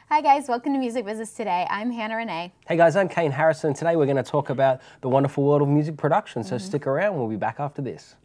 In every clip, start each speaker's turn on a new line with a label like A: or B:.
A: Hi guys, welcome to Music Business Today. I'm Hannah Renee.
B: Hey guys, I'm Kane Harrison. Today we're going to talk about the wonderful world of music production, so stick around, we'll be back after this.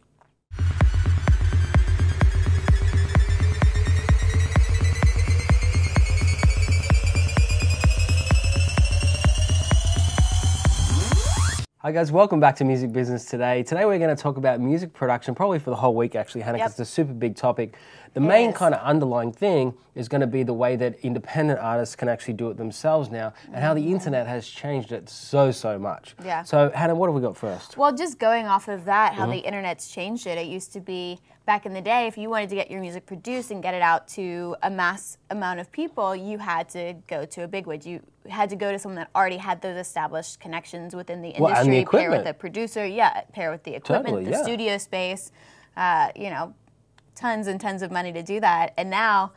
B: Hi guys, welcome back to Music Business Today. Today we're going to talk about music production, probably for the whole week actually, Hannah, because it's a super big topic. The main kind of underlying thing is going to be the way that independent artists can actually do it themselves now, and how the internet has changed it so much.
A: Yeah.
B: So Hannah, what have we got first?
A: Well, just going off of that, how the internet's changed it. It used to be, back in the day, if you wanted to get your music produced and get it out to a mass amount of people, you had to go to a bigwig. You had to go to someone that already had those established connections within the industry,
B: and the
A: pair with
B: equipment.
A: a producer, pair with the equipment, the studio space, you know, tons and tons of money to do that. And now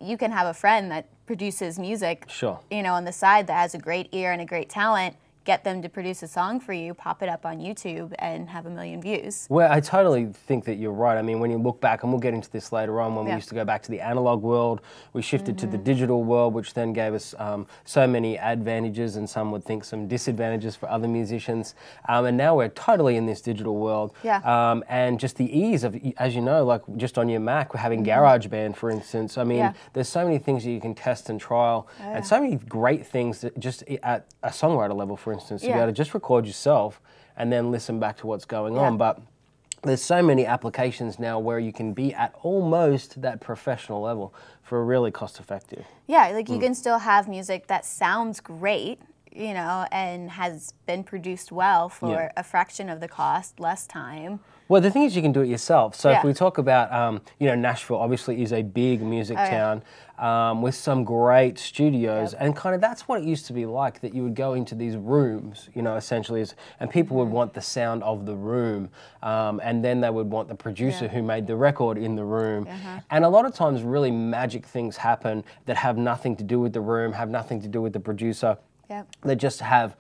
A: you can have a friend that produces music, you know, on the side that has a great ear and a great talent, get them to produce a song for you, pop it up on YouTube, and have 1 million views.
B: Well, I totally think that you're right. I mean, when you look back, and we'll get into this later on, when we used to go back to the analog world, we shifted to the digital world, which then gave us so many advantages, and some would think some disadvantages for other musicians. And now we're totally in this digital world. And just the ease of, as you know, like just on your Mac, we're having GarageBand, for instance. I mean, there's so many things that you can test and trial, and so many great things that just at a songwriter level, for instance, to be able to just record yourself and then listen back to what's going on. But there's so many applications now where you can be at almost that professional level for really cost effective. Yeah,
A: like you can still have music that sounds great, you know, and has been produced well for a fraction of the cost, less time.
B: Well, the thing is, you can do it yourself. So if we talk about, you know, Nashville obviously is a big music town with some great studios, and kind of that's what it used to be like, that you would go into these rooms, you know, essentially, and people would want the sound of the room, and then they would want the producer who made the record in the room. And a lot of times really magic things happen that have nothing to do with the room, have nothing to do with the producer. They just have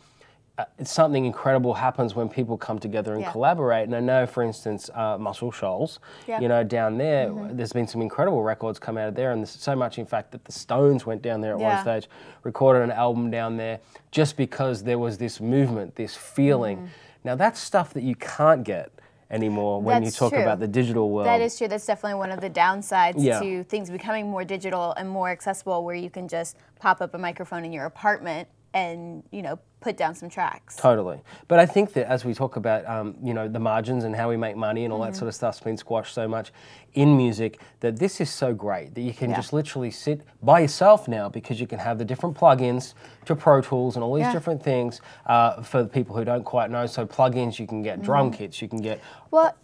B: something incredible happens when people come together and collaborate. And I know, for instance, Muscle Shoals, you know, down there, there's been some incredible records come out of there, and there's so much, in fact, that the Stones went down there at one stage, recorded an album down there, just because there was this movement, this feeling. Now, that's stuff that you can't get anymore when you talk about the digital world.
A: That is true. That's definitely one of the downsides to things becoming more digital and more accessible, where you can just pop up a microphone in your apartment and, you know, put down some tracks.
B: Totally. But I think that as we talk about, you know, the margins and how we make money and all that sort of stuff's been squashed so much in music, that this is so great that you can just literally sit by yourself now, because you can have the different plugins to Pro Tools and all these different things for the people who don't quite know. So plugins, you can get drum kits, you can get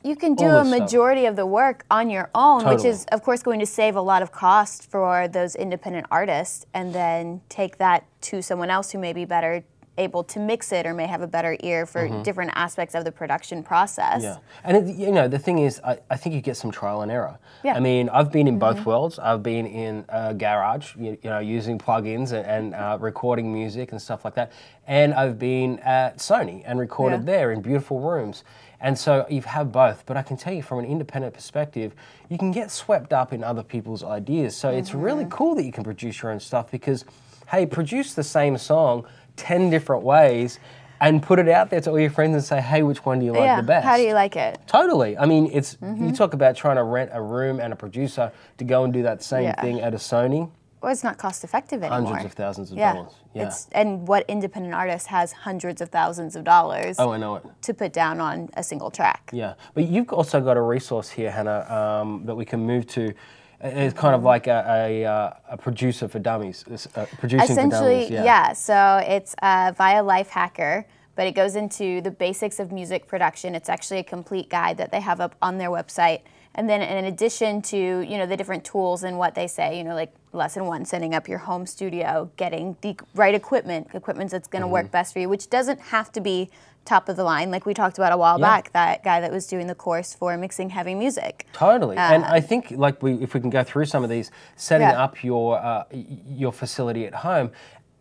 A: you can do a majority of the work on your own, which is, of course, going to save a lot of cost for those independent artists, and then take that to someone else who may be better able to mix it, or may have a better ear for different aspects of the production process.
B: And you know, the thing is, I think you get some trial and error. I mean, I've been in both worlds. I've been in a garage, you know, using plugins and recording music and stuff like that. And I've been at Sony and recorded there in beautiful rooms. And so you have both, but I can tell you from an independent perspective, you can get swept up in other people's ideas. So it's really cool that you can produce your own stuff, because, hey, produce the same song 10 different ways and put it out there to all your friends and say, hey, which one do you like the best?
A: How do you like it?
B: Totally. I mean, it's you talk about trying to rent a room and a producer to go and do that same thing at a Sony.
A: Well, it's not cost effective anymore.
B: Hundreds of thousands of dollars.
A: And what independent artist has hundreds of thousands of dollars
B: I know it.
A: to put down on a single track?
B: But you've also got a resource here, Hannah, that we can move to. It's kind of like a producer for dummies, producing
A: essentially,
B: for dummies.
A: So it's via Lifehacker, but it goes into the basics of music production. It's actually a complete guide that they have up on their website. And then in addition to, you know, the different tools and what they say, you know, like lesson 1, setting up your home studio, getting the right equipment that's going to work best for you, which doesn't have to be top of the line, like we talked about a while back, that guy that was doing the course for mixing heavy music.
B: Totally. And I think, like, if we can go through some of these, setting up your facility at home,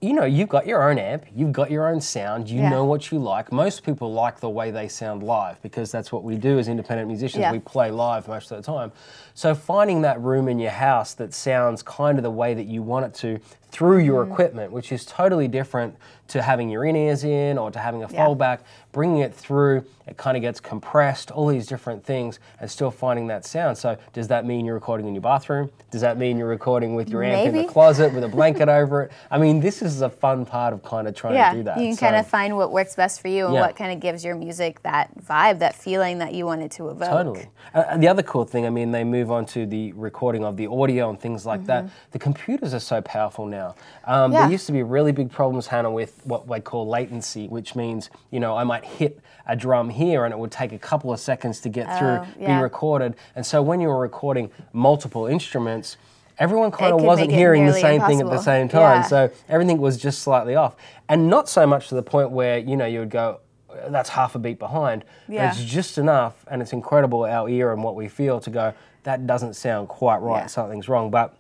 B: you know, you've got your own amp, you've got your own sound, you know what you like. Most people like the way they sound live, because that's what we do as independent musicians. We play live most of the time. So finding that room in your house that sounds kind of the way that you want it to, through your equipment, which is totally different to having your in-ears in or to having a foldback. Bringing it through, it kind of gets compressed, all these different things, and still finding that sound. So does that mean you're recording in your bathroom? Does that mean you're recording with your amp in the closet with a blanket over it? I mean, this is a fun part of kind of trying to do that.
A: You can kind of find what works best for you and what kind of gives your music that vibe, that feeling that you want it to evoke.
B: Totally. The other cool thing, I mean, they move on to the recording of the audio and things like that. The computers are so powerful now. There used to be really big problems, Hannah, with what they call latency, which means, you know, I might hit a drum here and it would take a couple of seconds to get through, be recorded. And so when you were recording multiple instruments, everyone kind of wasn't hearing the same thing at the same time. So everything was just slightly off. And not so much to the point where, you know, you would go, that's half a beat behind. It's just enough, and it's incredible, our ear and what we feel, to go, that doesn't sound quite right, something's wrong. But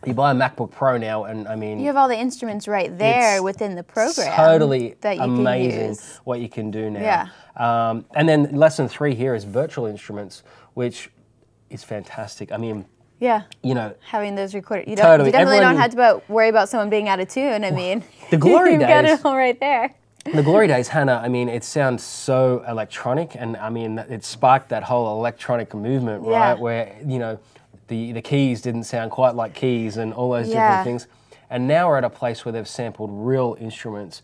B: you buy a MacBook Pro now, and I mean,
A: you have all the instruments right there within the program.
B: Totally
A: that you
B: amazing
A: can use.
B: What you can do now. And then lesson 3 here is virtual instruments, which is fantastic. I mean, you know,
A: having those recorded, you definitely don't have to worry about someone being out of tune. I mean,
B: the glory days.
A: You've got it all right there.
B: The glory days, Hannah, I mean, it sounds so electronic, and I mean, it sparked that whole electronic movement, right? Where, you know, the keys didn't sound quite like keys and all those different things. And now we're at a place where they've sampled real instruments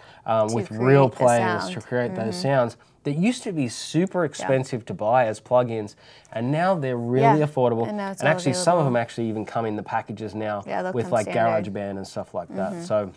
B: with real players to create those sounds that used to be super expensive to buy as plugins, and now they're really affordable. And actually, some of them actually even come in the packages now with like GarageBand and stuff like that. So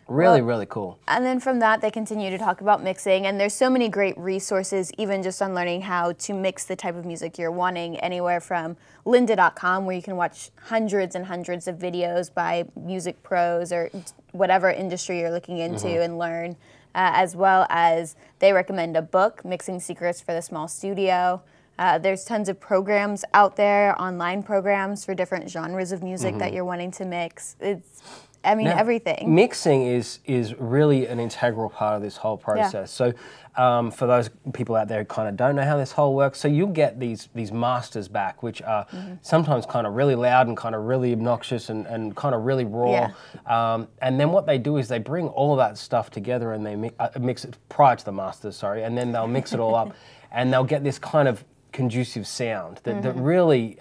B: really cool.
A: And then from that, they continue to talk about mixing, and there's so many great resources, even just on learning how to mix the type of music you're wanting, anywhere from lynda.com, where you can watch hundreds and hundreds of videos by music pros or whatever industry you're looking into and learn, as well as they recommend a book, Mixing Secrets for the Small Studio. There's tons of programs out there, online programs for different genres of music that you're wanting to mix. I mean, everything.
B: Mixing is really an integral part of this whole process. So for those people out there who kind of don't know how this whole works, so you'll get these masters back, which are sometimes kind of really loud and kind of really obnoxious and kind of really raw. And then what they do is they bring all of that stuff together and they mix it prior to the masters, sorry, and then they'll mix it all up and they'll get this kind of conducive sound that, that really,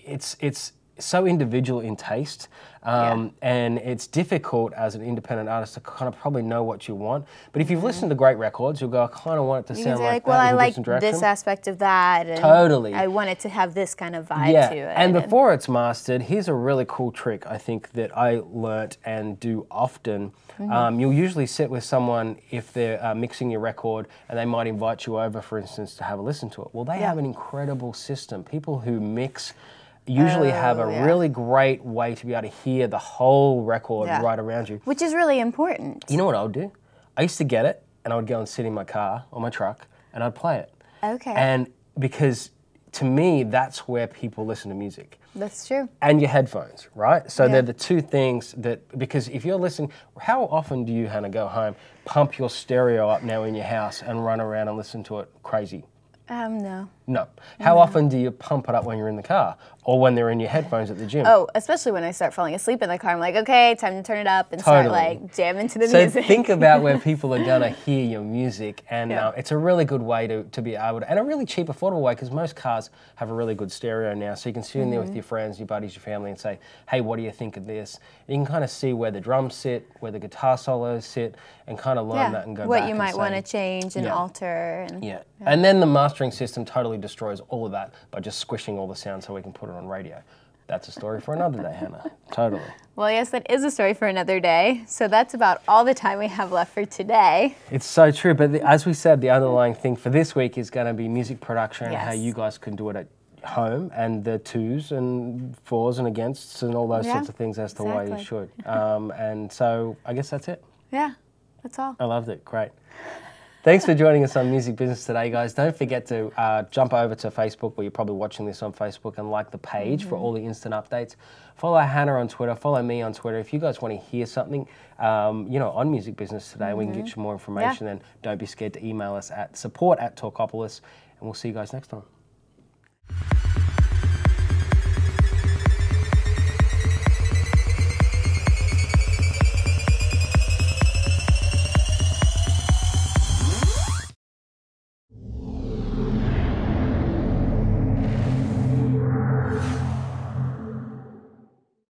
B: it's so individual in taste, and it's difficult as an independent artist to kind of probably know what you want. But if you've listened to great records, you'll go, I kind of want it to sound like that.
A: Well, I like this aspect of that. And I want it to have this kind of vibe to it.
B: And before it's mastered, here's a really cool trick I think that I learnt and do often. You'll usually sit with someone if they're mixing your record, and they might invite you over, for instance, to have a listen to it. Well, they have an incredible system. People who mix usually have a really great way to be able to hear the whole record right around you.
A: Which is really important.
B: You know what I would do? I used to get it, and I would go and sit in my car or my truck, and I'd play it.
A: Okay.
B: And because to me, that's where people listen to music.
A: That's true.
B: And your headphones, right? So they're the two things that, because if you're listening, how often do you, Hannah, go home, pump your stereo up now in your house and run around and listen to it crazy?
A: No.
B: No. How often do you pump it up when you're in the car or when they're in your headphones at the gym?
A: Oh, especially when I start falling asleep in the car. I'm like, okay, time to turn it up and start like jamming to the music.
B: So think about where people are going to hear your music, and it's a really good way to be able to, and a really cheap, affordable way, because most cars have a really good stereo now. So you can sit in there with your friends, your buddies, your family, and say, hey, what do you think of this? You can kind of see where the drums sit, where the guitar solos sit, and kind of learn that and go back
A: what you might want to change and alter. And,
B: and then the mastering system totally destroys all of that by just squishing all the sound so we can put it on radio. That's a story for another day, Hannah. Totally.
A: Well, yes, that is a story for another day. So that's about all the time we have left for today.
B: It's so true. But as we said, the underlying thing for this week is going to be music production and how you guys can do it at home, and the twos and fours and againsts and all those sorts of things as to why you should. And so I guess that's it.
A: Yeah, that's all.
B: I loved it. Great. Thanks for joining us on Music Business today, guys. Don't forget to jump over to Facebook, where you're probably watching this on Facebook, and like the page for all the instant updates. Follow Hannah on Twitter. Follow me on Twitter. If you guys want to hear something, you know, on Music Business today, we can get you more information. Then don't be scared to email us at support@Talkapolis, and we'll see you guys next time.